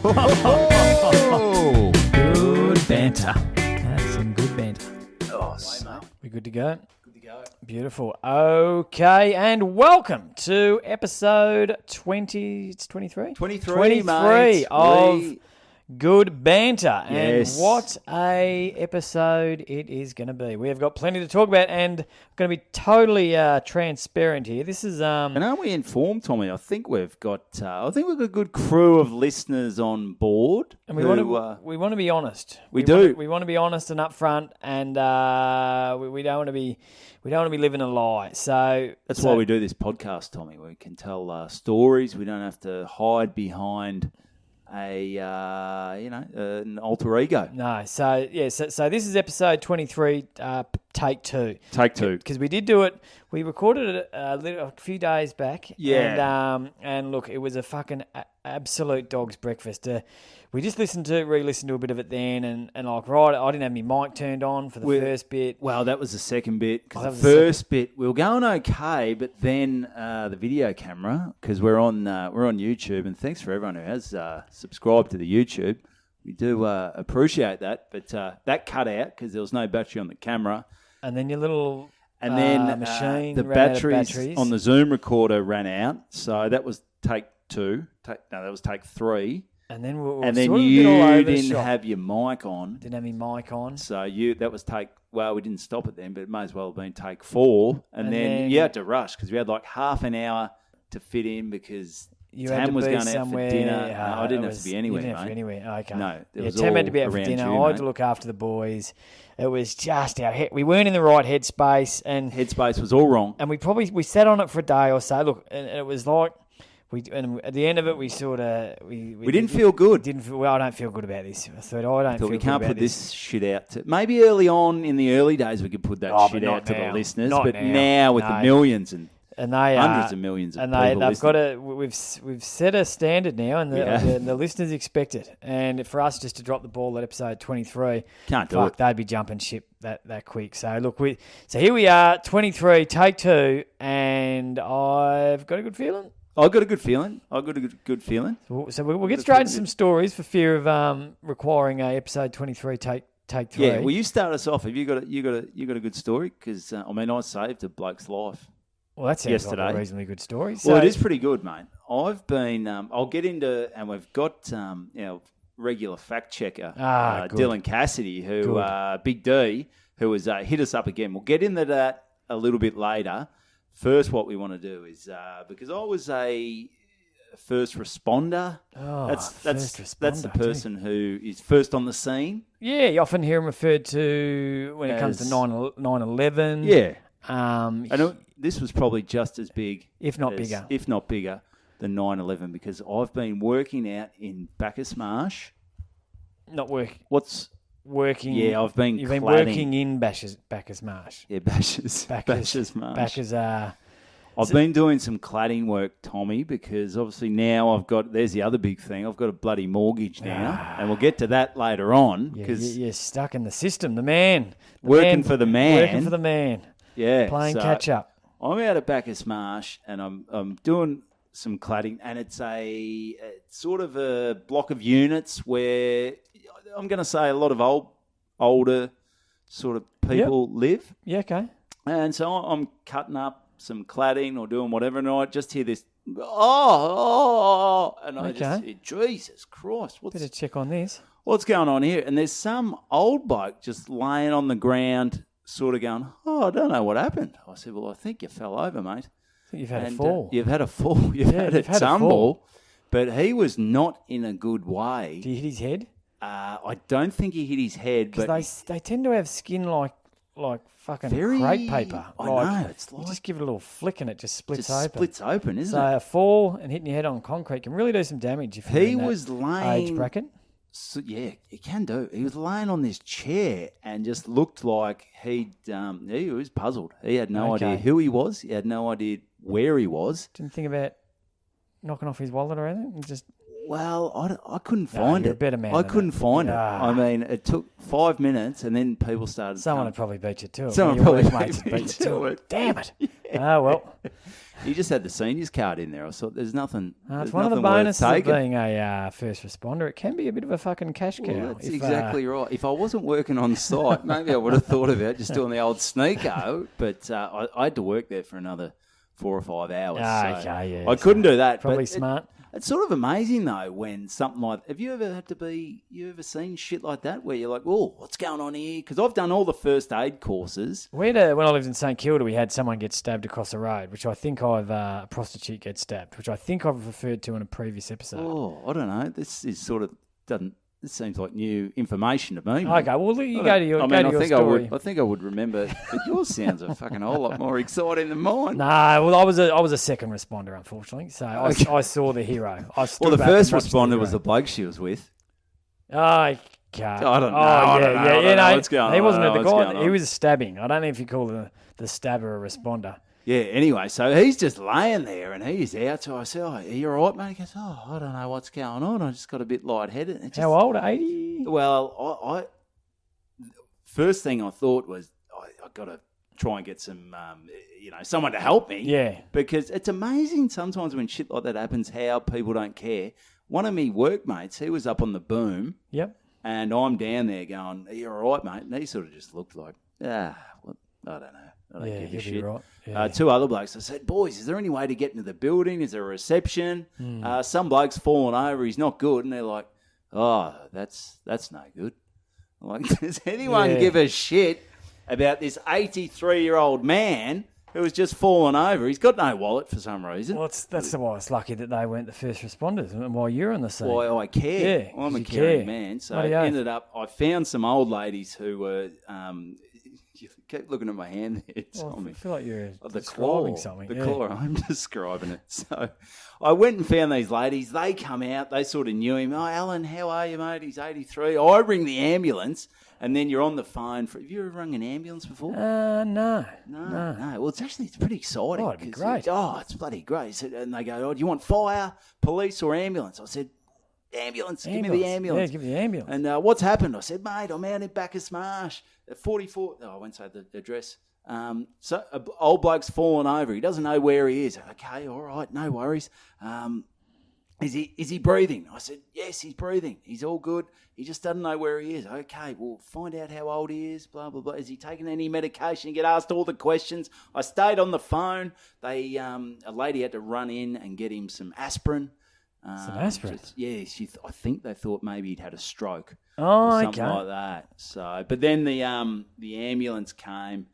Oh, Good banter. That's some good banter. oh mate. We good to go? Good to go. Beautiful. Okay, and welcome to episode 20. It's 23? 23, mate. of Good Banter. Yes. And what a episode it is going to be. We have got plenty to talk about, and I'm going to be totally transparent here. This is And aren't we informed, Tommy? I think we've got a good crew of listeners on board. and we want to be honest. We do. We want to be honest and upfront, and we don't want to be living a lie. So That's why we do this podcast, Tommy. We can tell stories. We don't have to hide behind an alter ego. No, so this is episode 23, take two. Take two. Because we did do it. We recorded it a few days back. Yeah. And look, it was a fucking absolute dog's breakfast. We just re-listened to a bit of it then, and like, right, I didn't have my mic turned on for the first bit. Well, that was the second bit. Oh, Because the first bit, we were going okay, but then the video camera, because we're on YouTube, and thanks for everyone who has subscribed to the YouTube. We do appreciate that, but that cut out because there was no battery on the camera. And then your little machine the ran out of batteries on the Zoom recorder ran out, so that was take two. That was take three. And then we and then sort of you all over the didn't shop. have your mic on. Didn't have my mic on. So that was take. Well, we didn't stop it then, but it may as well have been take four. And then you had to rush because we had like half an hour to fit in because Tam was going out for dinner. No, I didn't have to be anywhere, You didn't have to be mate. anywhere. Okay. No, it was Tam all had to be out for around dinner. you, I had to mate. look after the boys. It was just we weren't in the right headspace, and Headspace was all wrong. we sat on it for a day or so. Look, and it was like. And at the end of it, we sort of we didn't feel good. I don't feel good about this. I thought I don't feel We good can't about put this shit out. Maybe early on in the early days we could put that Oh, shit but not out to the now. listeners, Not but now. now with the No. millions and And they hundreds of millions of and people they've listening. got we've set a standard now, and the listeners expect it. And for us just to drop the ball at episode 23, Can't do it. They'd be jumping ship that quick. So look, so here we are, 23, take two, and I've got a good feeling. I got a good feeling. So we'll get straight into some stories for fear of requiring a episode 23 take three. Yeah, well, you start us off. Have you got a good story? Because I saved a bloke's life. Well, that sounds yesterday. like a reasonably good story. Well, it is pretty good, mate. I've been. I'll get into, and we've got regular fact checker good. Dylan Cassidy, who Big D, who has hit us up again. We'll get into that a little bit later. First, what we want to do is because I was a first responder. That's the person who is first on the scene. Yeah, you often hear him referred to when it comes to 9/11. Yeah, and this was probably just as big, if not bigger, than 9/11 because I've been working out in Bacchus Marsh. Not work. What's working? Yeah, I've been. You've been working in Bacchus Marsh. Yeah, Bacchus Marsh. Bacchus. I've been doing some cladding work, Tommy, because obviously now there's the other big thing. I've got a bloody mortgage now, and we'll get to that later on. Because you're stuck in the system, the man. Working for the man. Yeah. Playing catch up. I'm out at Bacchus Marsh, and I'm doing some cladding, and it's sort of a block of units where I'm going to say a lot of older sort of people live. Yeah, okay. And so I'm cutting up some cladding or doing whatever, and I just hear this, and I just hear, Jesus Christ, better check on this. What's going on here? And there's some old bloke just laying on the ground, sort of going, I don't know what happened. I said, well, I think you fell over, mate. I think you've had a fall. You've had a fall. You've had a tumble. But he was not in a good way. Did he hit his head? I don't think he hit his head. Because they tend to have skin like fucking crepe paper. I know. It's like you just give it a little flick and it just splits open. Splits open, isn't it? So a fall and hitting your head on concrete can really do some damage if you're in that age bracket. So, yeah, it can do. He was laying on this chair and just looked like he was puzzled. He had no idea who he was. He had no idea where he was. Didn't think about knocking off his wallet or anything? Just Well, I couldn't find you're it. a better man I than couldn't that. find it. I mean, it took 5 minutes, and then people started. Someone would probably beat you to it. Someone One of your probably workmates beat would me to it. Damn it. Oh, well. He just had the seniors card in there. I thought there's nothing. It's there's one of the nothing worth bonuses of taking. being a first responder. It can be a bit of a fucking cash cow. Well, that's exactly right. If I wasn't working on site, maybe I would have thought about just doing the old sneako. But I had to work there for another 4 or 5 hours. Okay, yeah. I couldn't do that. Probably but smart. It's sort of amazing though when something like. Have you ever seen shit like that where you're like, oh, what's going on here? Because I've done all the first aid courses. When I lived in St Kilda, we had someone get stabbed across the road, which I think a prostitute get stabbed, which I think I've referred to in a previous episode. Oh, I don't know. This is sort of doesn't. This seems like new information to me. Okay, well you go to your story. I think I would remember, but yours sounds a fucking whole lot more exciting than mine. No, well I was a second responder, unfortunately. So I saw the hero. Well, the first responder was the bloke she was with. Okay. I don't know. Oh, yeah, I don't know what's going on. He wasn't I don't the know what's guy. going He on. was stabbing. I don't know if you call the stabber a responder. Yeah, anyway, so he's just laying there and he's out. So I said, oh, are you all right, mate? He goes, oh, I don't know what's going on. I just got a bit lightheaded. How old? 80? Well, I first thing I thought was I got to try and get some, someone to help me. Yeah. Because it's amazing sometimes when shit like that happens how people don't care. One of me workmates, he was up on the boom. Yep. And I'm down there going, are you all right, mate? And he sort of just looked like, I don't know. I don't give a shit. Right. Yeah. 2 other blokes. I said, boys, is there any way to get into the building? Is there a reception? Some bloke's fallen over. He's not good. And they're like, oh, that's no good. I'm like, does anyone give a shit about this 83-year-old man who has just fallen over? He's got no wallet for some reason. Well, that's why it's lucky that they weren't the first responders and why you're on the scene. Why I care. Yeah, I'm a you caring care. man. So Bloody oath. I found some old ladies who were... you keep looking at my hand there. I feel like you're the describing claw, something. The yeah. claw, I'm describing it. So I went and found these ladies. They come out. They sort of knew him. Oh, Alan, how are you, mate? He's 83. I ring the ambulance, and then you're on the phone. Have you ever rung an ambulance before? No. Well, it's pretty exciting. Oh, it'd be great. It's bloody great. And they go, do you want fire, police, or ambulance? I said, ambulance. Give me the ambulance. Yeah, give me the ambulance. And what's happened? I said, mate, I'm out in Bacchus Marsh at 44. Oh, I won't say the address. So old bloke's fallen over. He doesn't know where he is. Okay, all right, no worries. Is he breathing? I said, yes, he's breathing. He's all good. He just doesn't know where he is. Okay, we'll find out how old he is, blah, blah, blah. Is he taking any medication? You get asked all the questions. I stayed on the phone. A lady had to run in and get him some aspirin. Some aspirin? I think they thought maybe he'd had a stroke. Oh, or something okay. like that. So, but then the ambulance came.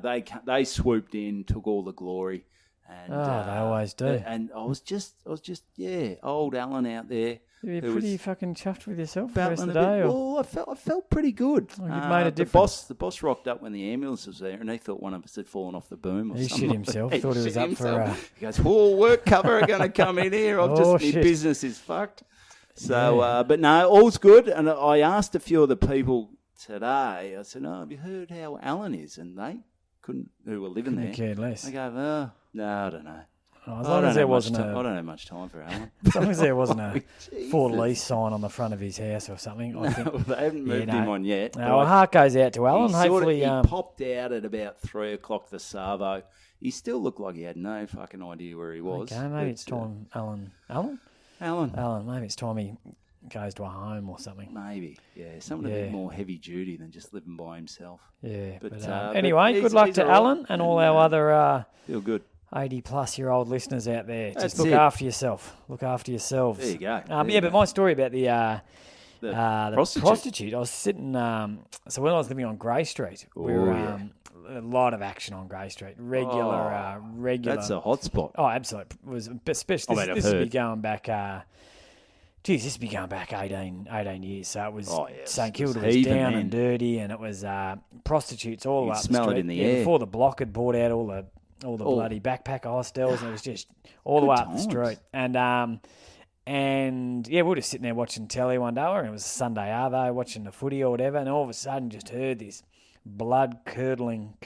They swooped in, took all the glory. And, they always do. And I was just, old Alan out there. You're pretty fucking chuffed with yourself the rest of the Battling a day? bit. Or? Well, I felt pretty good. Well, you've made a difference. The boss rocked up when the ambulance was there, and he thought one of us had fallen off the boom. Or He something shit himself. Thought he was up for... He goes, work cover are going to come in here. My business is fucked. So, but no, all's good. And I asked a few of the people today, I said, have you heard how Alan is? And they couldn't, who were living there. Cared less. They go, no, I don't know. As long as there wasn't I don't have much time for Alan. As long as there wasn't a for lease sign on the front of his house or something. I think they haven't moved him on yet. Our heart goes out to Alan. Hopefully, he popped out at about 3 o'clock the Savo. He still looked like he had no fucking idea where he was. Okay, maybe it's time, Alan. Maybe it's time he goes to a home or something. Maybe, yeah. Something a bit more heavy duty than just living by himself. Yeah, but anyway, good luck to Alan and all our other feel good 80-plus-year-old listeners out there. That's Just look after yourself. Look after yourselves. There you go. But my story about the prostitute. I was sitting. So when I was living on Grey Street, we were a lot of action on Grey Street. Regular. That's a hot spot. Oh, absolutely. It was especially this would be going back. This would be going back 18 years. So it was St Kilda was down and dirty, and it was prostitutes all up the street. Smell it in the air. Before the block had bought out all the bloody backpack hostels, and it was just all the way up the street. And we were just sitting there watching telly one day, and it was a Sunday arvo, watching the footy or whatever, and all of a sudden just heard this blood-curdling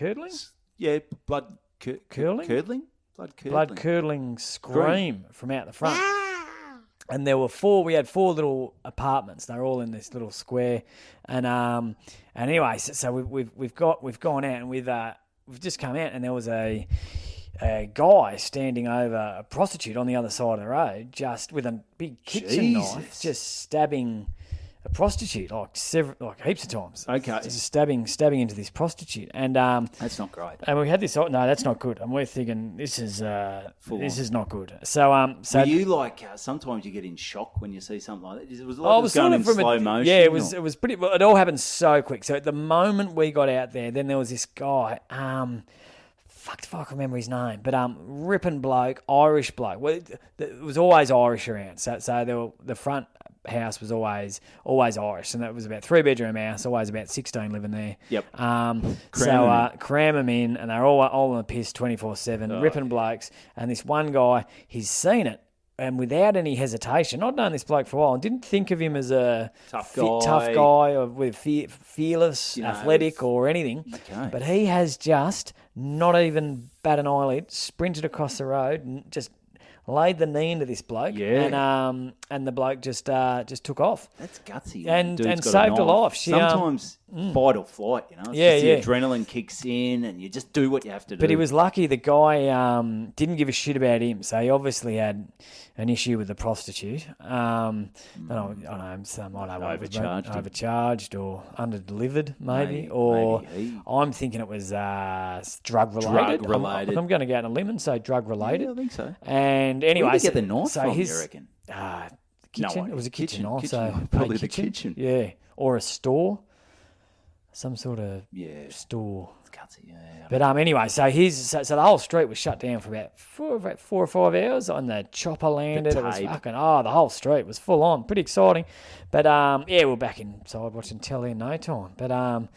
Yeah, blood-curdling scream from out the front. And there were we had 4 little apartments. They're all in this little square. And anyway, so we've gone out, and we've just come out, and there was a a guy standing over a prostitute on the other side of the road, just with a big kitchen knife, just stabbing a prostitute like heaps of times. Okay, just stabbing into this prostitute, and that's not great. And we had this. No, that's not good. And we're thinking this is not good. So were you like sometimes you get in shock when you see something like that? It was like it was going in slow motion. Yeah, it was pretty. It all happened so quick. So at the moment we got out there, then there was this guy. Fuck if I can remember his name, but ripping bloke, Irish bloke. Well, it was always Irish around. So the front house was always Irish, and that was about 3-bedroom house, always about 16 living there. Yep. Cram them in, and they're all on the piss 24/7, ripping blokes. And this one guy, he's seen it, and without any hesitation, I'd known this bloke for a while, and didn't think of him as a tough guy or with fearless, athletic or anything. Okay. But he has just not even bat an eyelid, sprinted across the road, and just laid the knee into this bloke, and the bloke just took off. That's gutsy, and saved a life. Sometimes fight or flight, the adrenaline kicks in, and you just do what you have to do. But he was lucky. The guy didn't give a shit about him, so he obviously had an issue with the prostitute. I don't know, overcharged or underdelivered, maybe. I'm thinking it was drug related. I'm going to go out on a limb and say drug related. Yeah, I think so. And anyway, where did he get the knife from? You reckon? Kitchen. It was a kitchen knife, so probably the kitchen. Yeah, or a store, some sort of store. Gutsy, yeah. But anyway, so the whole street was shut down for about 4 or 5 hours. On the chopper landed, it was fucking the whole street was full on, pretty exciting. But we're back inside watching telly in no time. But it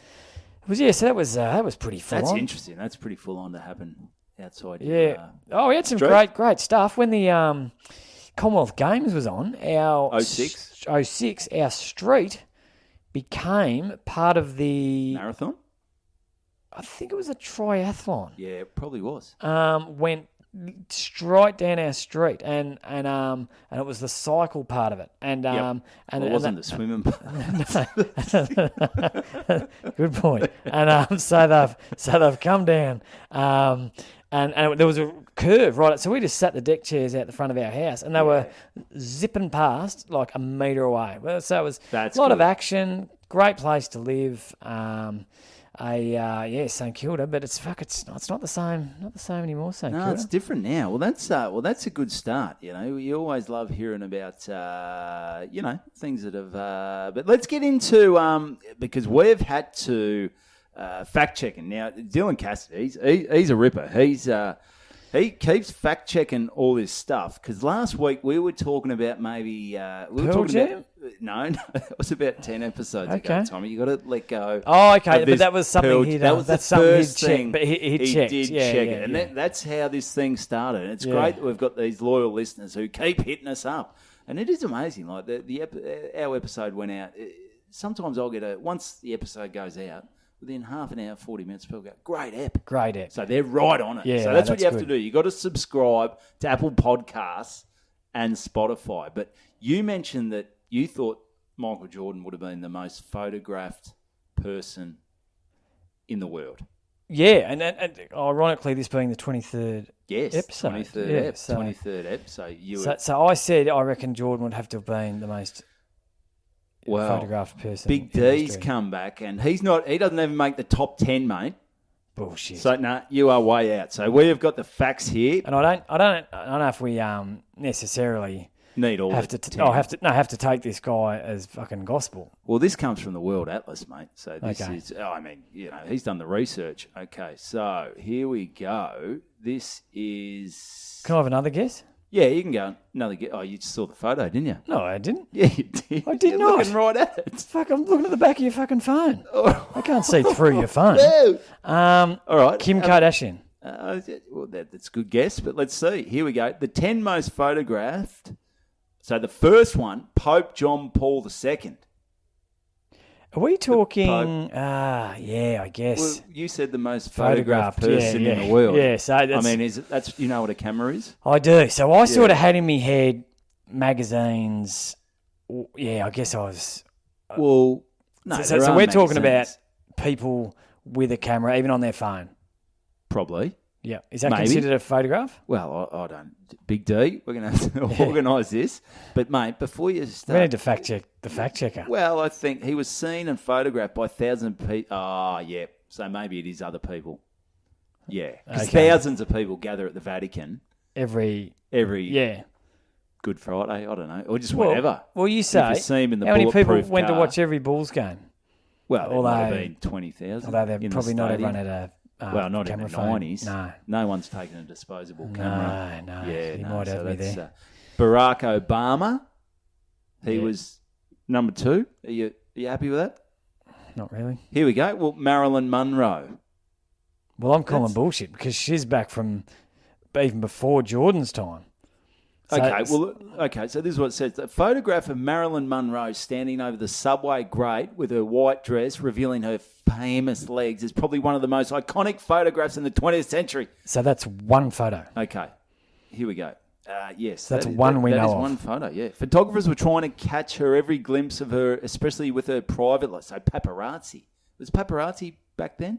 was so that was pretty full on. That's interesting. That's pretty full on to happen outside. Yeah. We had some great stuff when the Commonwealth Games was on. Our 06, our street became part of the marathon. I think it was a triathlon. Yeah, it probably was. Went straight down our street, and it was the cycle part of it, and it wasn't the swimming part. Good point. And so they've come down, and there was a curve right. So we just sat the deck chairs out the front of our house, and they were zipping past like a metre away. Well, so it was a lot of action. Great place to live. St Kilda, but it's not the same anymore. St Kilda. No, it's different now. Well, that's a good start. You always love hearing about things that have. But let's get into because we've had to fact checking now. Dylan Cassidy, he's a ripper. He keeps fact checking all this stuff because last week we were talking about No, it was about 10 episodes ago, Tommy. You got to let go. Oh, okay, but that was something he'd that was that's the first thing. But he checked. Did check it, and that's how this thing started. And it's great that we've got these loyal listeners who keep hitting us up, and it is amazing. Like our episode went out. Sometimes I'll get once the episode goes out. Within half an hour, 40 minutes, people go, great app. So they're right on it. Yeah, so that's what you have to do. You've got to subscribe to Apple Podcasts and Spotify. But you mentioned that you thought Michael Jordan would have been the most photographed person in the world. Yeah, and ironically, this being the 23rd episode. 23rd episode. So I said I reckon Jordan would have to have been the most... photographed person. Big D's come back, and he doesn't even make the top 10, mate. Bullshit. So you are way out. So we have got the facts here, and I don't know if we necessarily need all have to take this guy as fucking gospel. Well, this comes from the World Atlas, mate. So this is, he's done the research. Okay, so here we go. This is. Can I have another guess? Yeah, you can go another guess. Oh, you just saw the photo, didn't you? No, I didn't. Yeah, you did. I did not. Looking right at it. Fuck, I'm looking at the back of your fucking phone. I can't see through your phone. No. All right. Kim Kardashian. Well, that's a good guess, but let's see. Here we go. The 10 most photographed. So the first one, Pope John Paul II. Are we talking? I guess. Well, you said the most photographed person in the world. Yeah, so that's you know what a camera is? I do. So I sort of had in my head magazines. Yeah, I guess I was. Well, no. So we're talking about people with a camera, even on their phone. Probably. Yeah. Is that Maybe. considered a photograph? Well, I don't. Big D, we're going to have to organise this. But, mate, before you We start... need to fact check the fact checker. Well, I think he was seen and photographed by thousands of people. Oh, yeah. So maybe it is other people. Yeah. Because thousands of people gather at the Vatican. Every Yeah. Good Friday, I don't know. Or just whatever. Well, you say, If you see him in the how many people bulletproof went to car. watch every Bulls game? Well, there might have been 20,000. Although they're probably not everyone had a well, not in the phone. 90s. No one's taken a disposable camera. No. Yeah, You no, might have so me that's, there. Barack Obama, he Yeah. was number 2. Are you happy with that? Not really. Here we go. Well, Marilyn Monroe. Well, I'm calling bullshit because she's back from even before Jordan's time. So So this is what it says. A photograph of Marilyn Monroe standing over the subway grate with her white dress revealing her famous legs is probably one of the most iconic photographs in the 20th century. So that's one photo. Okay, here we go. Yes. That's one we know of. That is one photo, yeah. Photographers were trying to catch her every glimpse of her, especially with her private life. So paparazzi. Was paparazzi back then?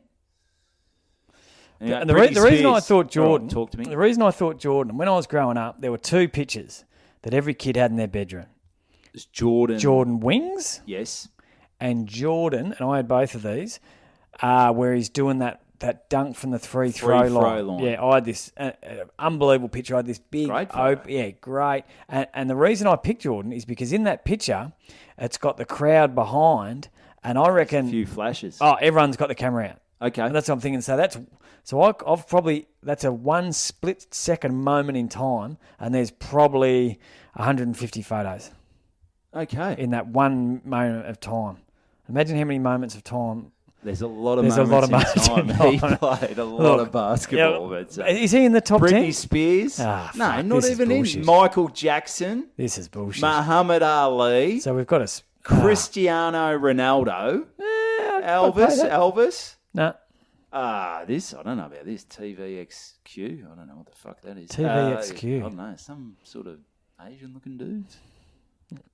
And the reason I thought Jordan, talk to me. The reason I thought Jordan, when I was growing up, there were 2 pictures that every kid had in their bedroom. It's Jordan. Jordan wings. Yes. And Jordan, and I had both of these, where he's doing that dunk from the free throw line. Yeah, I had this unbelievable picture. I had this big, great. And the reason I picked Jordan is because in that picture, it's got the crowd behind, and I reckon a few flashes. Oh, everyone's got the camera out. Okay, and that's what I'm thinking. So I've probably that's a 1 split second moment in time, and there's probably 150 photos. Okay, in that one moment of time. Imagine how many moments of time. There's a lot of moments in time. He played a lot of basketball. Is he in the top 10? Britney Spears? No, not even in. Michael Jackson. This is bullshit. Muhammad Ali. So we've got a Cristiano Ronaldo. Elvis. No. I don't know about this. TVXQ. I don't know what the fuck that is. TVXQ. I don't know. Some sort of Asian-looking dudes.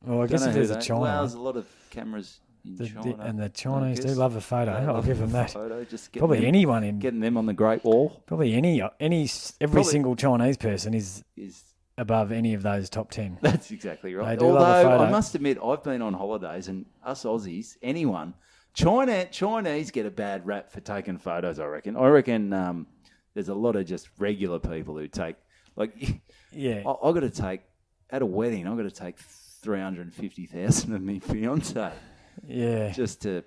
Well, I guess if there's a China. Well, there's a lot of cameras in China. And the Chinese do love a photo. I'll give them that. Probably anyone in getting them on the Great Wall. Probably every single Chinese person is above any of those top 10. That's exactly right. They do love a photo. I must admit, I've been on holidays, and us Aussies, anyone, Chinese get a bad rap for taking photos. I reckon there's a lot of just regular people who take Yeah. I got to take at a wedding. I got to take 350,000 of me fiance. Yeah. Just to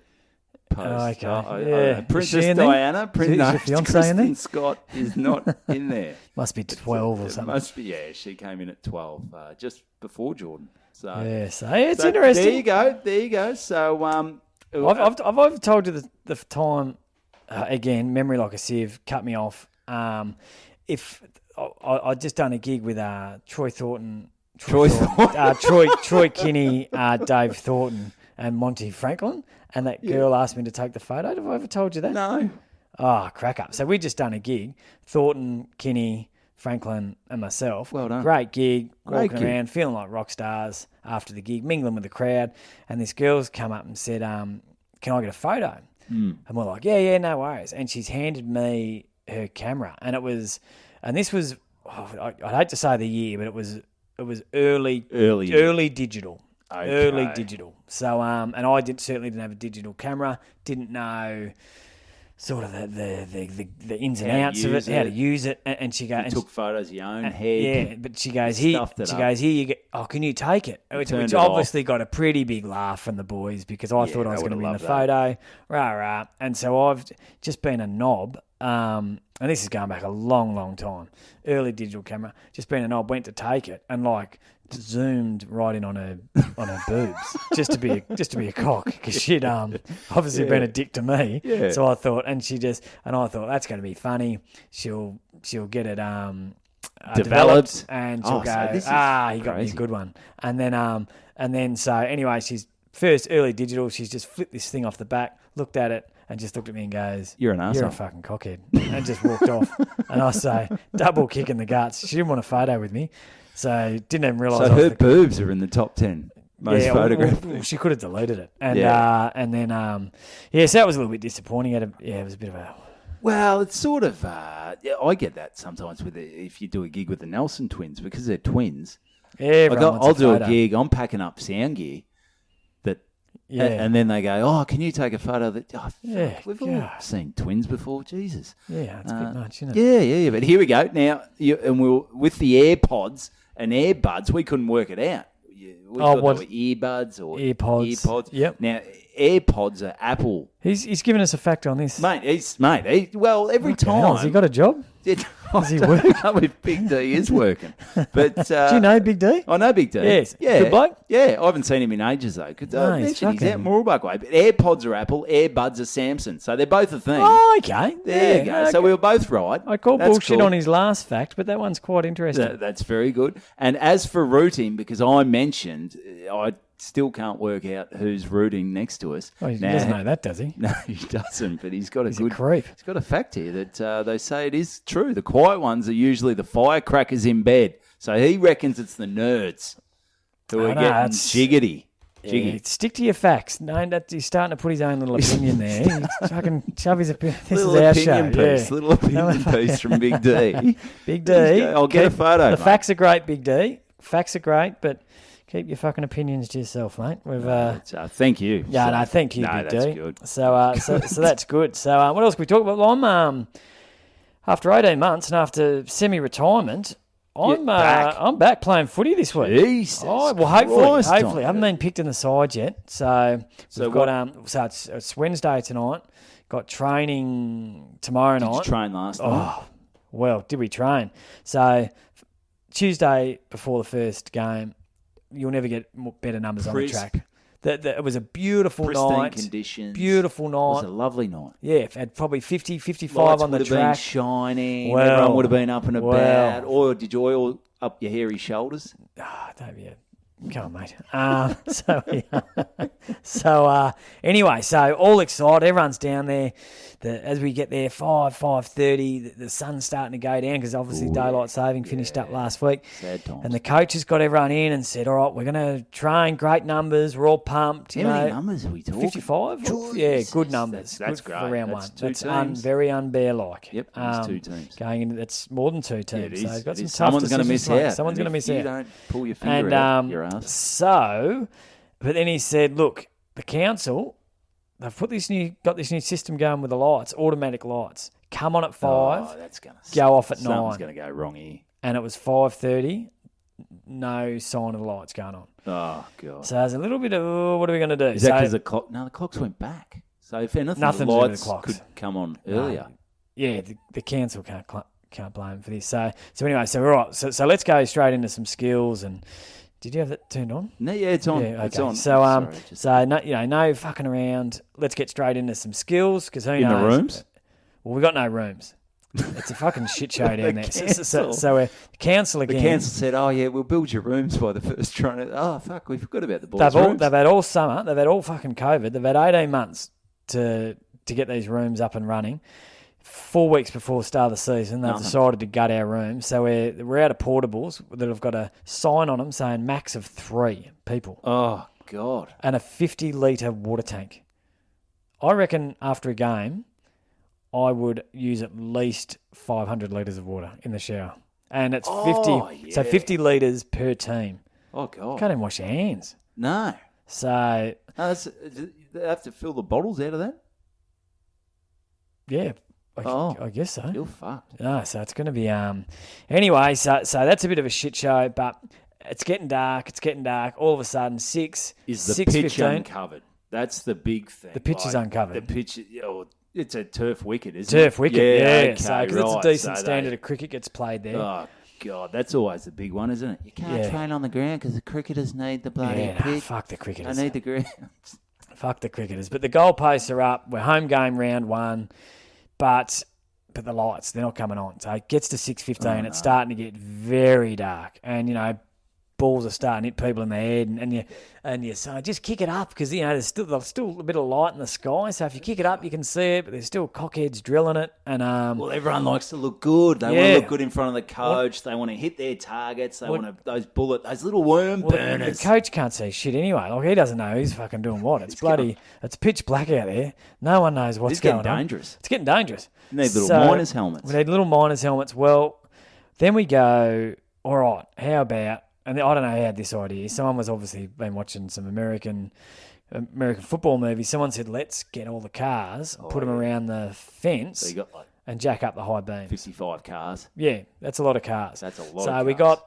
post. Okay. Princess Diana. Is your fiance in there? Scott is not in there. Must be 12 or something. Must be. Yeah, she came in at 12, just before Jordan. So it's interesting. There you go. So I've told you the time again. Memory like a sieve. Cut me off. If I just done a gig with Troy Thornton. Troy Kinney, Dave Thornton, and Monty Franklin, and that girl asked me to take the photo. Have I ever told you that? No. Oh, crack up. So we just done a gig. Thornton, Kinney, Franklin, and myself. Well done. Great gig. Walking around, feeling like rock stars after the gig, mingling with the crowd. And this girl's come up and said, can I get a photo? And we're like, yeah, no worries. And she's handed me her camera. And this was, I'd hate to say the year, but it was early digital. Okay. Early digital. So, and I certainly didn't have a digital camera. Didn't know sort of the ins and outs of it, how to use it. And she goes, took photos of your own head. Yeah, but she goes, here you go. Can you take it? Which obviously got a pretty big laugh from the boys because I thought I was going to be in the photo. Rah. And so I've just been a knob. And this is going back a long, long time. Early digital camera. Just been a knob, went to take it and zoomed right in on her boobs just to be a cock because she'd obviously been a dick to me. Yeah. So I thought, and I thought that's going to be funny. She'll get it developed and she'll go, he got me a good one. And then so anyway, she's first early digital. She's just flipped this thing off the back, looked at it. And just looked at me and goes, "You're an arsehole. You're a fucking cockhead," and just walked off. And I say, double kick in the guts. She didn't want a photo with me, so didn't even realise. So her boobs are in the top 10 most photographed. Well, she could have deleted it, and then so that was a little bit disappointing. It was a bit of a Well, it's sort of. I get that sometimes if you do a gig with the Nelson twins because they're twins. Everyone I'll do a photo. gig. I'm packing up sound gear. Yeah. And then they go, "Oh, can you take a photo?" We've all God. seen twins before. Jesus. Yeah, it's a bit much, isn't it? Yeah. But here we go. Now, with the AirPods and earbuds, we couldn't work it out. We thought what? they were earbuds or AirPods. Yep. Now, AirPods are Apple. He's given us a fact on this. Mate, every time. Has he got a job? Does he work? know if Big D is working. But Do you know Big D? I know Big D. Yes. Yeah. Good bloke? Yeah, I haven't seen him in ages, though. Because No, I he's mentioned he's out fucking- Mooroolbark way. But AirPods are Apple, earbuds are Samsung. So they're both a thing. Oh, okay. There you go. Okay. So we were both right. I called That's bullshit cool. on his last fact, but that one's quite interesting. That's very good. And as for routing, because I mentioned, I still can't work out who's routing next to us. Oh, he doesn't know that, does he? No, he doesn't. But he's got a He's good a creep. He's got a fact here that they say it is true. The quiet ones are usually the firecrackers in bed. So he reckons it's the nerds who are no, getting that's- jiggity. Yeah, stick to your facts. No, he's starting to put his own little opinion there. He's fucking shove his opinion. This Little is our opinion show. piece. Yeah. Little opinion piece from Big D. Big D. I'll get a photo. The mate. facts are great, Big D. Facts are great, but keep your fucking opinions to yourself, mate. We've Thank you. yeah, So- no, thank you, no, Big that's D. good. So that's good. So what else can we talk about? Well, I'm after 18 months and after semi-retirement, back. I'm back playing footy this week. Jesus Oh, well, hopefully. Christ, I haven't been picked in the side yet. So we've got so it's Wednesday tonight. Got training tomorrow Did night. you train last night? Oh, well, did we train? So Tuesday before the first game, you'll never get better numbers on the Crisp. track. It was a beautiful Pristine night. conditions. Beautiful It was a night. lovely night. Yeah, it had probably 50, 55 Lights on the would have been track. shining. Well, Everyone would have been up and about. well. Or did you oil up your hairy shoulders? Don't be come on, mate. Anyway, so all excited. Everyone's down there. As we get there, 5:30, the sun's starting to go down because obviously daylight saving finished up last week. Sad times. And the coach has got everyone in and said, all right, we're going to train, great numbers, we're all pumped. How many numbers are we talking? 55? Yeah, good numbers. That's good great. for round That's one. two That's teams. very unbear-like. Yep, it's two teams. Going into, that's more than two teams. Yeah, it is. So you've got It some is. tough Someone's going to decisions miss make. out. Someone's And going to if miss you out. don't pull your finger out your ass. So, but then he said, look, the council, they've got this new system going with the lights, automatic lights. Come on at 5, Oh, that's going to go off at 9. Something's going to go wrong here. And it was 5:30, no sign of the lights going on. Oh, God. So there's a little bit of, what are we going to do? Is that because the clock? No, the clocks went back. So if anything, Nothing the to do with lights the clocks. could come on earlier. Yeah, the council can't blame for this. So anyway, so all right. So let's go straight into some skills. And did you have it turned on? No, yeah, it's on. Yeah, okay. It's on. So Sorry, no fucking around. Let's get straight into some skills because who in knows? the rooms. Well, we got no rooms. It's a fucking shit show down there. council. So the council again. The council said, "Oh yeah, we'll build your rooms by the first train." Oh fuck, we forgot about the boys' They've rooms. had all summer. They've had all fucking COVID. They've had 18 months to get these rooms up and running. 4 weeks before the start of the season, they've decided to gut our rooms. So we're out of portables that have got a sign on them saying max of 3 people Oh god. and a 50-litre water tank. I reckon after a game, I would use at least 500 litres of water in the shower. And it's 50, so 50 litres per team. Oh god. Can't even wash your hands. No. So, They have to fill the bottles out of that. yeah, I guess so. You're fucked. No, so it's going to be anyway. So that's a bit of a shit show, but it's getting dark. All of a sudden, Is the 6:15. pitch uncovered? That's the big thing. The pitch is uncovered. The pitch. It's a turf wicket, isn't it? Turf wicket, yeah. Okay, So because right. it's a decent So standard of cricket gets played there. Oh god, that's always the big one, isn't it? You can't Yeah. train on the ground because the cricketers need the bloody Yeah, pitch. fuck the They cricketers. need the ground. Fuck the cricketers. But the goalposts are up. We're home game round 1, but the lights, they're not coming on. So it gets to 6:15. It's starting to get very dark, and balls are starting to hit people in the head, and you say, just kick it up because, there's still a bit of light in the sky. So if you kick it up, you can see it, but there's still cockheads drilling it. And well, everyone likes to look good. They want to look good in front of the coach. They want to hit their targets. They want those little worm burners. The coach can't see shit anyway. Like, he doesn't know who's fucking doing what. It's pitch black out there. No one knows what's going on. It's getting dangerous. It's getting dangerous. We need little miners' helmets. We need little miners' helmets. Well, then we go, all right, how about, and I don't know who had this idea. Someone was obviously been watching some American football movies. Someone said, let's get all the cars, put them around the fence, so you got and jack up the high beams. 55 cars. Yeah, that's a lot of cars. That's a lot of cars. So we got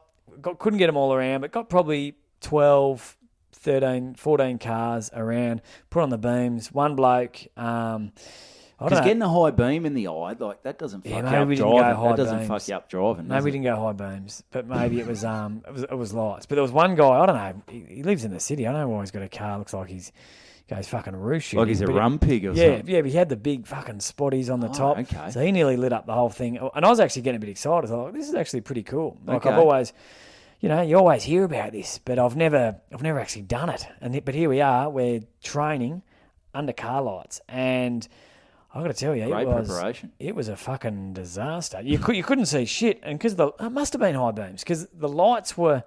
couldn't get them all around, but got probably 12, 13, 14 cars around, put on the beams. One bloke... Because getting a high beam in the eye, like, that doesn't fuck you up driving. That doesn't fuck you up driving. Maybe we didn't go high beams, but maybe it was it was lights. But there was one guy, I don't know, he lives in the city. I don't know why he's got a car. Looks like he goes fucking roost shooting. Like he's a rum pig or something. Yeah, but he had the big fucking spotties on the top. Okay. So he nearly lit up the whole thing. And I was actually getting a bit excited. I was like, this is actually pretty cool. Like, I've always... you always hear about this, but I've never actually done it. But here we are, we're training under car lights, and I've got to tell you, it was a fucking disaster. You couldn't see shit, and because it must have been high beams, because the lights were,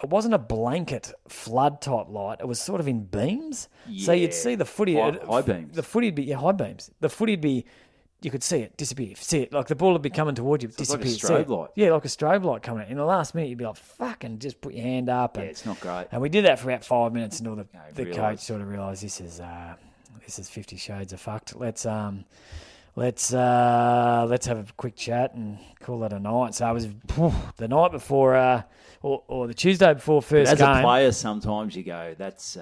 it wasn't a blanket flood type light. It was sort of in beams, so you'd see the footy. High beams. The footy'd be high beams. The footy'd be. You could see it disappear. See it. Like the ball would be coming towards you, disappear. Like a strobe light. Yeah, like a strobe light coming out. In the last minute, you'd be like, fucking just put your hand up. And, it's not great. And we did that for about 5 minutes until the coach sort of realised this is 50 Shades of fucked. Let's have a quick chat and call it a night. So it was the night before, or the Tuesday before first game. As a player, sometimes you go, that's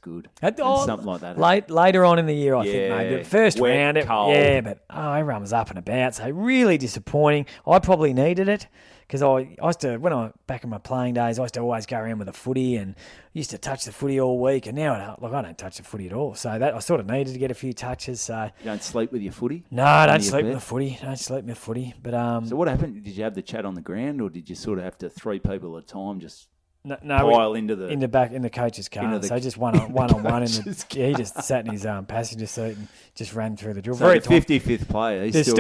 good. Something like that. Later on in the year, I think, maybe. But first wet, round, cold. Everyone was up and about. So really disappointing. I probably needed it. Because I used to, back in my playing days, I used to always go around with a footy and used to touch the footy all week. And now, I don't touch the footy at all. So that I sort of needed to get a few touches. So you don't sleep with your footy? No, I don't sleep with the footy. But so what happened? Did you have the chat on the ground, or did you sort of have to 3 people at a time just pile into the coach's car? So just one on one. He just sat in his passenger seat and just ran through the drill. So the 55th player, he's there's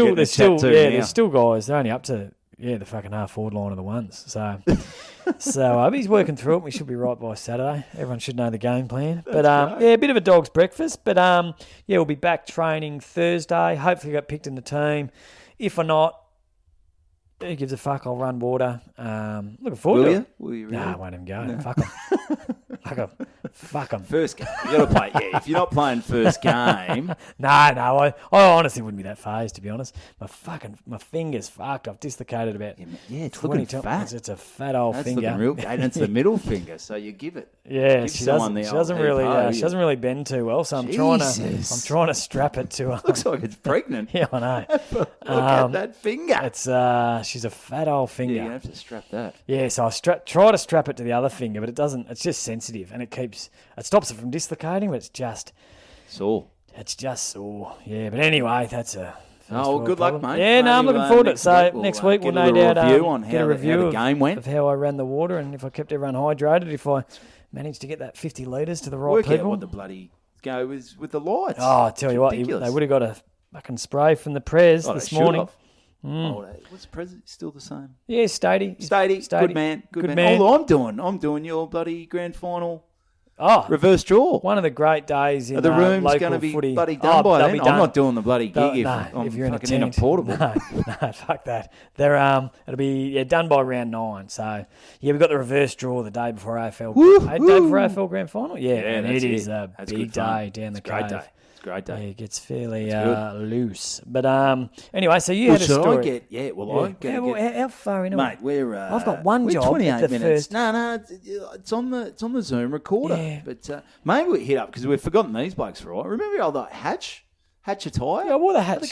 still guys. They're only up to the fucking half forward line of the ones. So he's working through it. We should be right by Saturday. Everyone should know the game plan. But a bit of a dog's breakfast. But we'll be back training Thursday. Hopefully, got picked in the team. If or not, who gives a fuck? I'll run water. Looking forward to it. Will you really? Nah, I won't even go. No. Fuck him. Fuck him. First game. You got to play. Yeah, if you're not playing first game. No. I honestly wouldn't be that phased, to be honest. My finger's fucked. I've dislocated about it's 20 looking fat. It's a fat old finger. That's looking real. And it's the middle finger, so you give it. Yeah, she doesn't really bend too well, so I'm trying to strap it to her. Looks like it's pregnant. Yeah, I know. Look at that finger. It's she's a fat old finger. Yeah, you have to strap that. Yeah, so I try to strap it to the other finger, but it doesn't. It's just sensitive, and it stops it from dislocating, but it's just sore. It's just sore. Yeah, but anyway, that's a. Good luck, mate. Yeah, I'm looking forward to it. So next week we'll no doubt get a review of the game went, of how I ran the water, and if I kept everyone hydrated, if I managed to get that 50 litres to the right people. Work out what the bloody go is with the lights. Oh, I tell you what, they would have got a fucking spray from the Prez this morning. What's the Prez still the same? Yeah, Stady. Good man. I'm doing your bloody grand final. Reverse draw. One of the great days in the room's going to be footy. bloody done by then. I'm not doing the bloody gig if you're in a tent. In a portable. No, fuck that. It'll be done by round 9. So we've got the reverse draw the day before AFL. Day before AFL grand final. Yeah, and it is a big day down the cave. It's a great day. Yeah, it gets fairly loose. But anyway, so you had a story. How far in? Mate, I've got one job 28 at the minutes. first. No, it's on the Zoom recorder. Yeah. But maybe we hit up because we've forgotten these blokes, right? Remember the old Hatch attire? Yeah, I wore the Hatch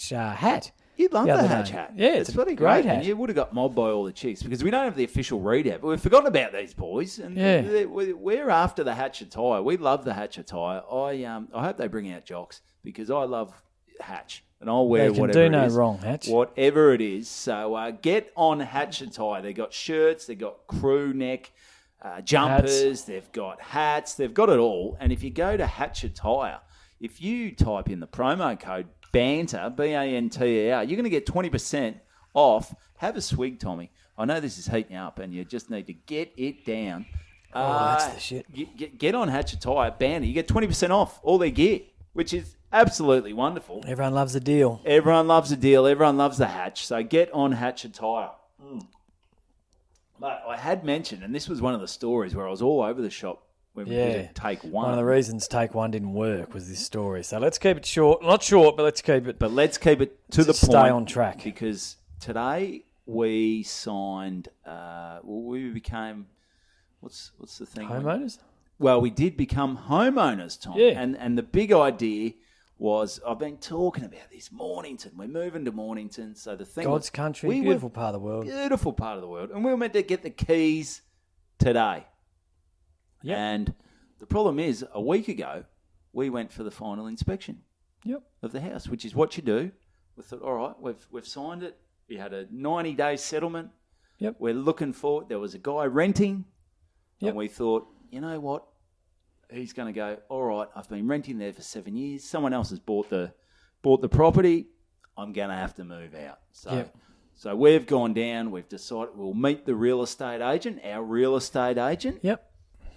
hat. You'd love the Hatch hat. Yeah, it's a bloody great hat. And you would have got mobbed by all the chicks because we don't have the official readout, but we've forgotten about these boys. And we're after the Hatch attire. We love the Hatch attire. I hope they bring out jocks because I love Hatch. and I'll wear They can whatever do no it is. wrong, Hatch. Whatever it is. So get on Hatch Attire. They've got shirts, they've got crew neck jumpers, Hats. they've got hats, they've got it all. And if you go to Hatch Attire, if you type in the promo code BANTER, BANTER, you're going to get 20% off. Have a swig, Tommy. I know this is heating up and you just need to get it down. That's the shit. Get on Hatch Attire, Banter. You get 20% off all their gear, which is absolutely wonderful. Everyone loves a deal. Everyone loves a deal. Everyone loves the Hatch. So get on Hatch Attire. But I had mentioned, and this was one of the stories where I was all over the shop when we did take one. One of the reasons take one didn't work was this story. So let's keep it short. Not short, but let's keep it. But let's keep it to the point. Stay on track. Because today we signed, we became, what's the thing? Homeowners? Well, we did become homeowners, Tom. Yeah. And the big idea was, I've been talking about this, Mornington. We're moving to Mornington. So the thing God's country, beautiful part of the world. Beautiful part of the world. And we were meant to get the keys today. Yep. And the problem is, a week ago, we went for the final inspection of the house, which is what you do. We thought, all right, we've signed it. We had a 90-day settlement. Yep. We're looking for it. There was a guy renting. Yep. And we thought, you know what? He's going to go, all right, I've been renting there for 7 years. Someone else has bought the property. I'm going to have to move out. So we've gone down. We've decided we'll meet the real estate agent, our real estate agent,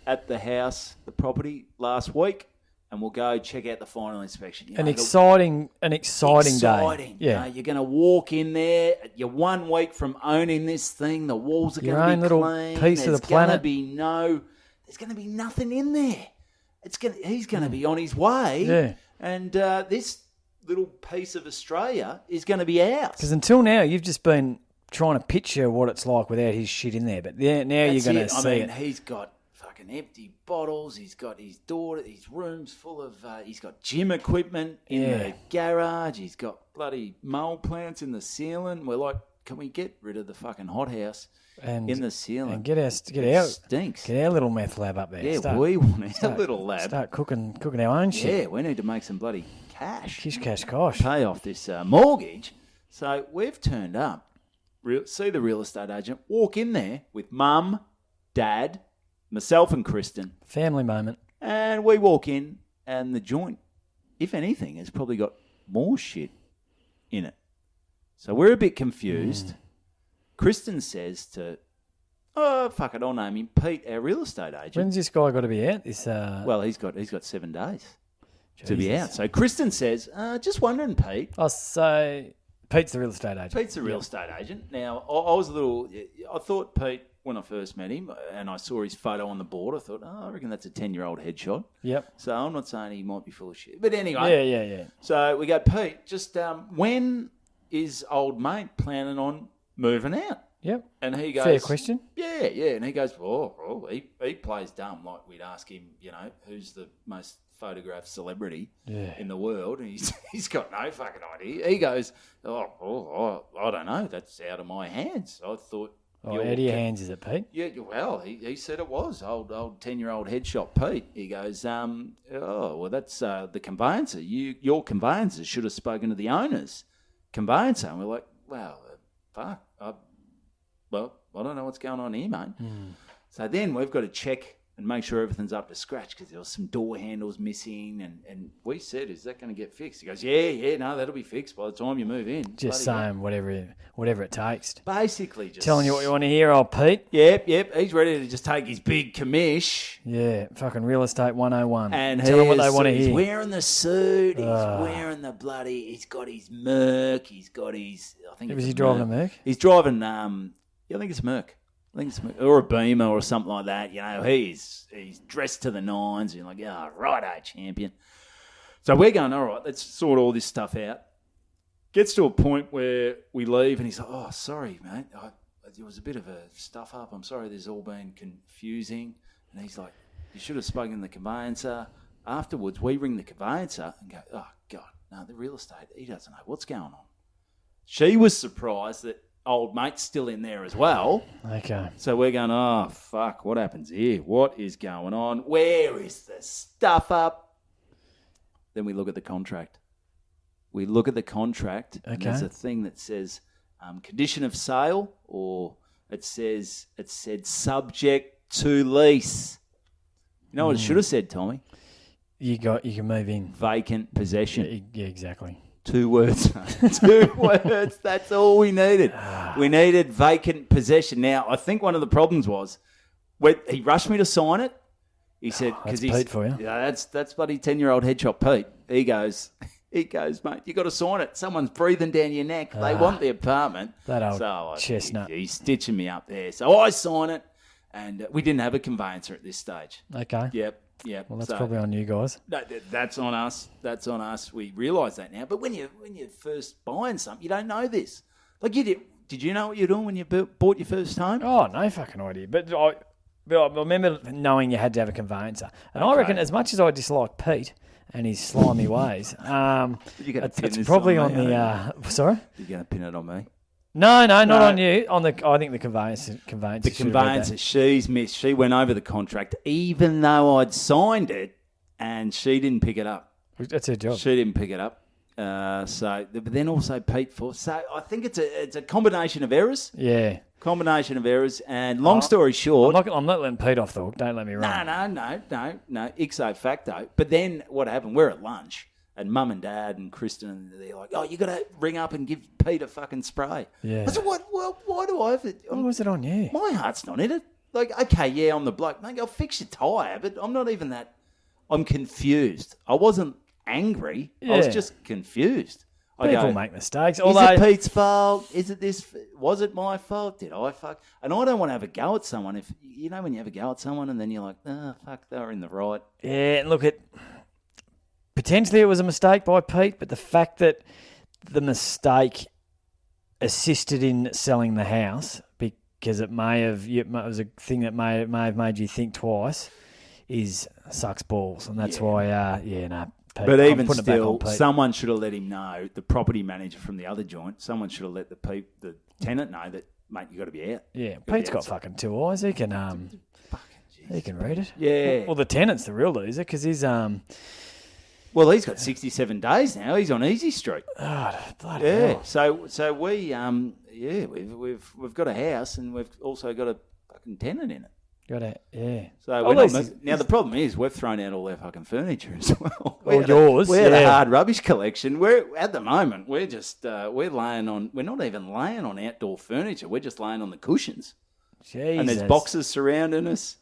at the house, the property last week, and we'll go check out the final inspection. An exciting day. Yeah, you're going to walk in there. You're 1 week from owning this thing. The walls are going to be own little clean. piece of the planet. There's going to be nothing in there. He's going to be on his way, and this little piece of Australia is going to be ours. Because until now, you've just been trying to picture what it's like without his shit in there. But now you're going to see it. He's got fucking empty bottles. He's got his room's full of. He's got gym equipment in the garage. He's got bloody mold plants in the ceiling. We're like, can we get rid of the fucking hothouse in the ceiling? And get our little meth lab up there. Yeah, we want our little lab. Start cooking our own shit. Yeah, we need to make some bloody cash. Cash, gosh. Pay off this mortgage. So we've turned up, see the real estate agent, walk in there with Mum, Dad, myself and Kristen. Family moment. And we walk in and the joint, if anything, has probably got more shit in it. So we're a bit confused. Kristen says to, fuck it, I'll name him Pete, our real estate agent. When's this guy got to be out? Well, he's got 7 days to be out. So Kristen says, just wondering, Pete. Oh, so Pete's the real estate agent. Pete's the real estate agent. Now, I thought Pete, when I first met him, and I saw his photo on the board, I thought, I reckon that's a 10-year-old headshot. Yep. So I'm not saying he might be full of shit. But anyway. Yeah. So we go, Pete, just when is old mate planning on moving out? Yep. And he goes... Fair question. Yeah. And he goes, he plays dumb. Like we'd ask him, who's the most photographed celebrity in the world? And he's got no fucking idea. He goes, I don't know. That's out of my hands. I thought... Out of your hands, is it, Pete? Yeah, well, he said it was. Old 10-year-old headshot Pete. He goes, that's the conveyancer. Your conveyancer should have spoken to the owner's conveyancer. And we're like, well, fuck. I don't know what's going on here, mate. So then we've got to check and make sure everything's up to scratch because there was some door handles missing. And we said, is that going to get fixed? He goes, yeah, no, that'll be fixed by the time you move in. Just saying whatever it takes. Basically just... Telling you what you want to hear, old Pete. Yep. He's ready to just take his big commish. Yeah, fucking real estate 101. And tell them what they want to hear. He's wearing the suit. He's wearing the bloody... He's got his Merc. He's got his... Was he driving a Merc? He's driving... I think it's Merc. Or a Beamer or something like that. He's dressed to the nines. And you're like, righto, champion. So we're going, all right, let's sort all this stuff out. Gets to a point where we leave and he's like, oh, sorry, mate. It was a bit of a stuff up. I'm sorry this all been confusing. And he's like, you should have spoken to the conveyancer. Afterwards, we ring the conveyancer and go, oh, God, no, the real estate, he doesn't know what's going on. She was surprised that old mate's still in there as well. Okay. So we're going, oh, fuck, what happens here? What is going on? Where is the stuff up? Then we look at the contract. we look at the contract, and there's a thing that says condition of sale, or it said subject to lease. You know what it should have said, Tommy? You can move in. Vacant possession. Yeah, exactly. 2 words. 2 words. That's all we needed. We needed vacant possession. Now, I think one of the problems was he rushed me to sign it. He said, "That's Pete for you." Yeah, that's bloody 10-year-old headshot Pete. He goes, mate, you got to sign it. Someone's breathing down your neck. They want the apartment. That old chestnut. He's stitching me up there. So I sign it, and we didn't have a conveyancer at this stage. Okay. Yep. Well, that's probably on you guys. No, that's on us. That's on us. We realise that now. But when you're first buying something, you don't know this. Like you did. Did you know what you're doing when you bought your first home? Oh, no fucking idea. But I remember knowing you had to have a conveniencer. And I reckon as much as I dislike Pete and his slimy ways, it's probably on the... sorry? You're going to pin it on me? No, not on you. I think the conveyancer. The conveyancer, she's missed. She went over the contract, even though I'd signed it, and she didn't pick it up. That's her job. She didn't pick it up. But then also Pete for. So I think it's a combination of errors. Yeah. Combination of errors. And long story short... I'm not letting Pete off the hook. Don't let me run. No. Ixo facto. But then what happened? We're at lunch. And Mum and Dad and Kristen, they're like, "Oh, you got to ring up and give Pete a fucking spray." Yeah. I said, "What? Well, why do I have it?" Why was it on you? My heart's not in it. Like, okay, yeah, I'm the bloke. Mate, I'll fix your tyre, but I'm not even that. I'm confused. I wasn't angry. Yeah. I was just confused. People make mistakes. Is it Pete's fault? Is it this? Was it my fault? Did I fuck? And I don't want to have a go at someone. If you know when you have a go at someone and then you're like, fuck, they were in the right. Yeah, and look at. Potentially it was a mistake by Pete, but the fact that the mistake assisted in selling the house because it was a thing that may have made you think twice sucks balls. And that's why, Pete, but even still, someone should have let him know, the property manager from the other joint, someone should have let the tenant know that, mate, you got to be out. Yeah, Pete's got fucking 2 eyes. He can read it. Yeah. Well, the tenant's the real loser because he's... Well, he's got 67 days now. He's on Easy Street. Oh, bloody hell. So we we've got a house and we've also got a fucking tenant in it. So now the problem is we've thrown out all our fucking furniture as well. Yours. We had a hard rubbish collection. At the moment we're just we're not even laying on outdoor furniture. We're just laying on the cushions. Jesus. And there's boxes surrounding us.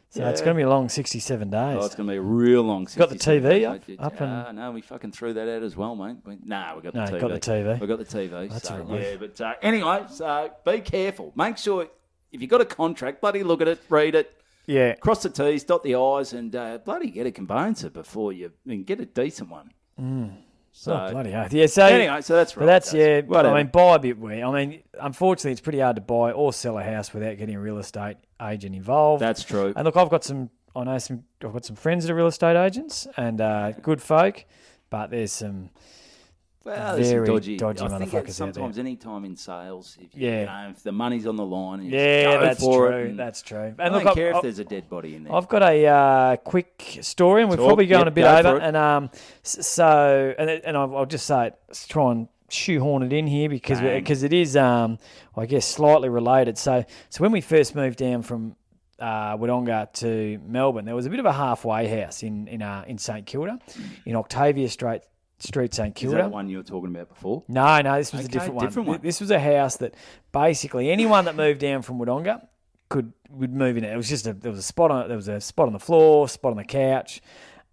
So it's going to be a long 67 days. Oh, it's going to be a real long 67 days. Got the TV up and... No, we fucking threw that out as well, mate. We got the TV. We got the TV. That's so, right. Yeah, but anyway, so be careful. Make sure if you've got a contract, bloody look at it, read it. Yeah. Cross the T's, dot the I's, and bloody get a conveyancer before you get a decent one. So, bloody hell. Yeah, so anyway, so that's right. But that's, whatever. I mean, buy a bit weird. I mean, unfortunately, it's pretty hard to buy or sell a house without getting a real estate agent involved. That's true. And look, I've got some friends that are real estate agents and good folk, but there's some very dodgy motherfuckers out there. Sometimes any time in sales, if the money's on the line, you that's go for true. it. That's true. And I don't care if there's a dead body in there. I've got a quick story, and we're probably going a bit over. And I'll just say it, try and shoehorn it in here because it is, I guess, slightly related. So when we first moved down from Wodonga to Melbourne, there was a bit of a halfway house in St Kilda, in Octavia Street, St Kilda. Is that the one you were talking about before? No, this was a different one. This was a house that basically anyone that moved down from Wodonga would move in it. It was just there was a spot on the floor, spot on the couch,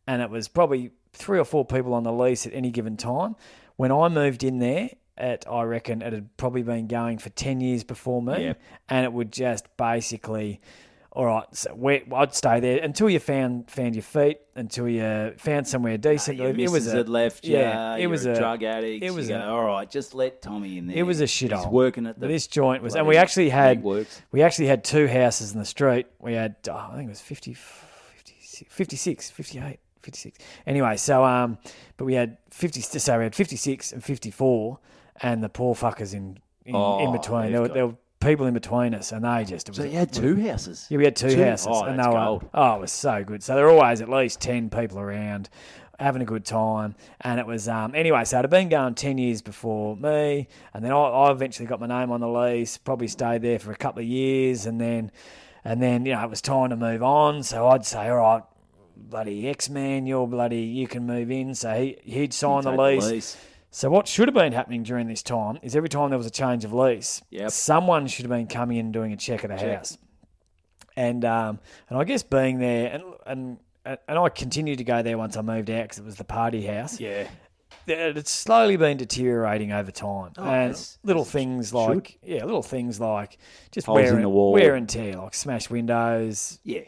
and it was probably 3 or 4 people on the lease at any given time. When I moved in there, I reckon it had probably been going for 10 years before me, and it would just basically. All right, so I'd stay there until you found your feet, until you found somewhere decent. It was had left you. It was a drug addict. All right, just let Tommy in there. It was a shithole. He's working at this joint was, and we actually had 2 houses in the street. We had I think it was 56. Anyway, so but we had 50. So we had 56 and 54, and the poor fuckers in between. There were people in between us, and they just... So you had 2 houses? Yeah, we had 2 houses. Oh, and that's gold. it was so good. So there were always at least 10 people around. having a good time. And it was, anyway, so it had been going 10 years before me. And then I eventually got my name on the lease, probably stayed there for a couple of years. And then, it was time to move on. So I'd say, all right, bloody X-Man, you can move in. So he'd sign the lease. So what should have been happening during this time is every time there was a change of lease, someone should have been coming in and doing a check of the house. And I guess being there, and I continued to go there once I moved out because it was the party house. Yeah. It's slowly been deteriorating over time. Little things like just holes in the wall, wear and tear, like smashed windows. Yeah.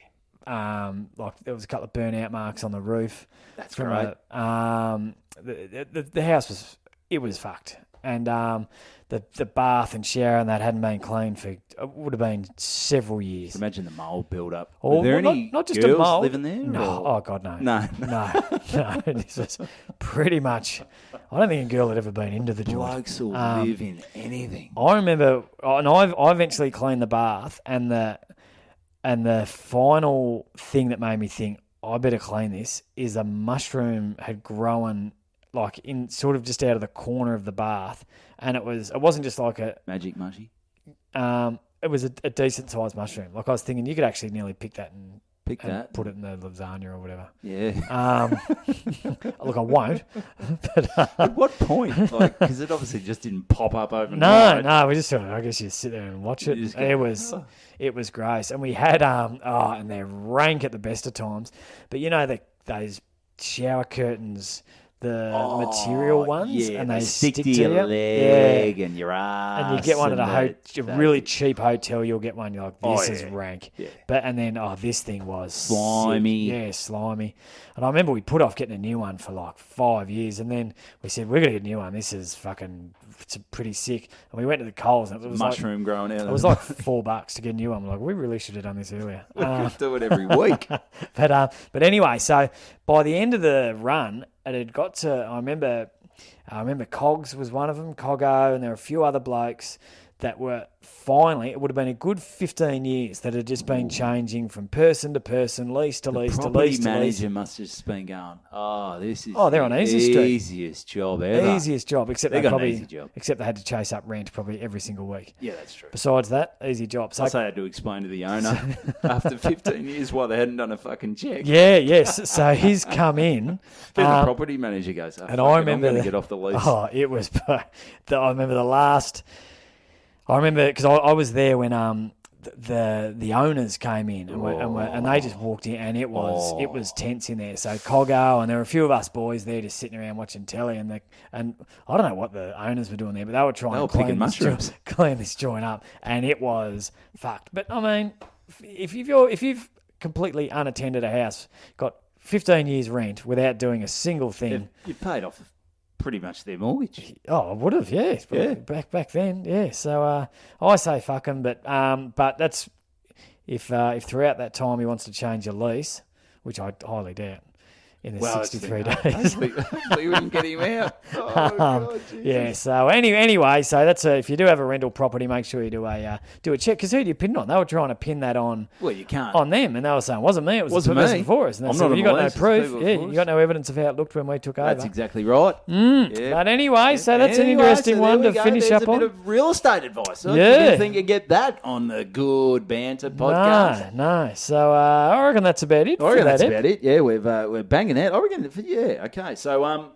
Like there was a couple of burnout marks on the roof. That's right. The house was fucked, and the bath and shower and that hadn't been cleaned for would have been several years. Imagine the mold build up. Were there any not just girls a mold living there? No, or? oh god, no, no. This was pretty much. I don't think a girl had ever been into the joint. Blokes will live in anything. I remember, and I eventually cleaned the bath, and the final thing that made me think I better clean this is a mushroom had grown like in sort of just out of the corner of the bath, and it wasn't just like a magic mushy. It was a decent sized mushroom. Like I was thinking you could actually nearly pick that and put it in the lasagna or whatever. Yeah. Look, I won't. But, at what point? Because it obviously just didn't pop up overnight. No. We just sort of, I guess you sit there and watch it. It was gross, and we had and they're rank at the best of times. But you know those shower curtains, the material ones, and they stick to your leg and your ass. And you get one at a really cheap hotel. You'll get one. You're like, this is rank. Yeah. But and then this thing was slimy. Sick. Yeah, slimy. And I remember we put off getting a new one for like 5 years, and then we said we're gonna get a new one. This is it's pretty sick. And we went to the Coles, and it was mushroom growing out. It was like $4 to get a new one. We're like, we really should have done this earlier. We could do it every week. But anyway, so by the end of the run, it had got to. I remember Cogs was one of them, Coggo, and there were a few other blokes that were finally. It would have been a good 15 years that had just been changing from person to person, lease to lease to lease to lease. The manager must have just been going, this is they're on Easy Street. Easiest job ever. Easiest job, except they got an easy job. Except they had to chase up rent probably every single week. Yeah, that's true. Besides that, easy job. So I had to explain to the owner after 15 years why they hadn't done a fucking check. Yeah, yes. So he's come in. Then the property manager goes, and I remember I'm going to get off the lease. It was. I remember the last. I remember because I was there when the owners came in and they just walked in and it was tense in there. So Coggo and there were a few of us boys there just sitting around watching telly and I don't know what the owners were doing there, but they were trying to clean this joint up and it was fucked. But I mean, if you've completely unattended a house, got 15 years rent without doing a single thing, you paid off pretty much their mortgage. Oh, I would have, yeah. Back then, yeah. So I say fuck him, but that's if throughout that time he wants to change a lease, which I highly doubt. In the 63 days. Hopefully we can get him out. Oh, God, yeah, so anyway, so that's if you do have a rental property, make sure you do a check. Because who do you pin it on? They were trying to pin that on. Well, you can't. On them, and they were saying, wasn't me, it was the person before us. And I'm not you got no proof. Yeah, you got no evidence of how it looked when we took over. That's exactly right. Yeah. But anyway, so that's an interesting one to finish up on. There's a bit of real estate advice. I didn't think you'd get that on the Good Banter podcast. No. So I reckon that's about it. That's about it. Yeah, we're banging out. I reckon. Yeah, okay. So,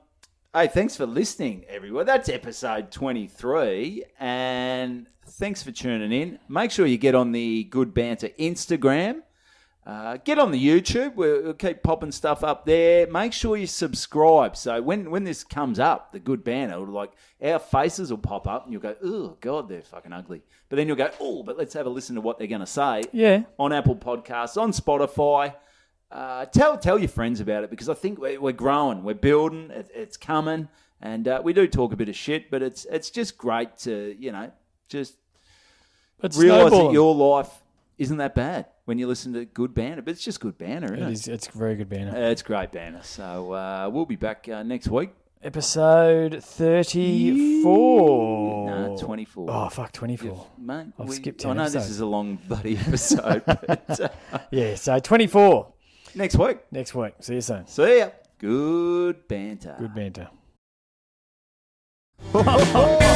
hey, thanks for listening, everyone. That's episode 23, and thanks for tuning in. Make sure you get on the Good Banter Instagram. Get on the YouTube. We'll keep popping stuff up there. Make sure you subscribe. So when this comes up, the Good Banter, like our faces will pop up, and you'll go, oh, God, they're fucking ugly. But then you'll go, oh, but let's have a listen to what they're going to say. Yeah. On Apple Podcasts, on Spotify. Tell your friends about it because I think we're growing, we're building, it's coming, and we do talk a bit of shit, but it's just great to just realise that your life isn't that bad when you listen to Good Banter, but it's just good banter, isn't it? It's very good banter. It's great banter. So we'll be back next week. Episode 34. No, 24. Oh, fuck, 24. Mate, I've skipped 10 I know episodes. this is a long bloody episode, but yeah, so 24. Next week. See you soon. See ya. Good banter. Good banter. Ho, ho, ho.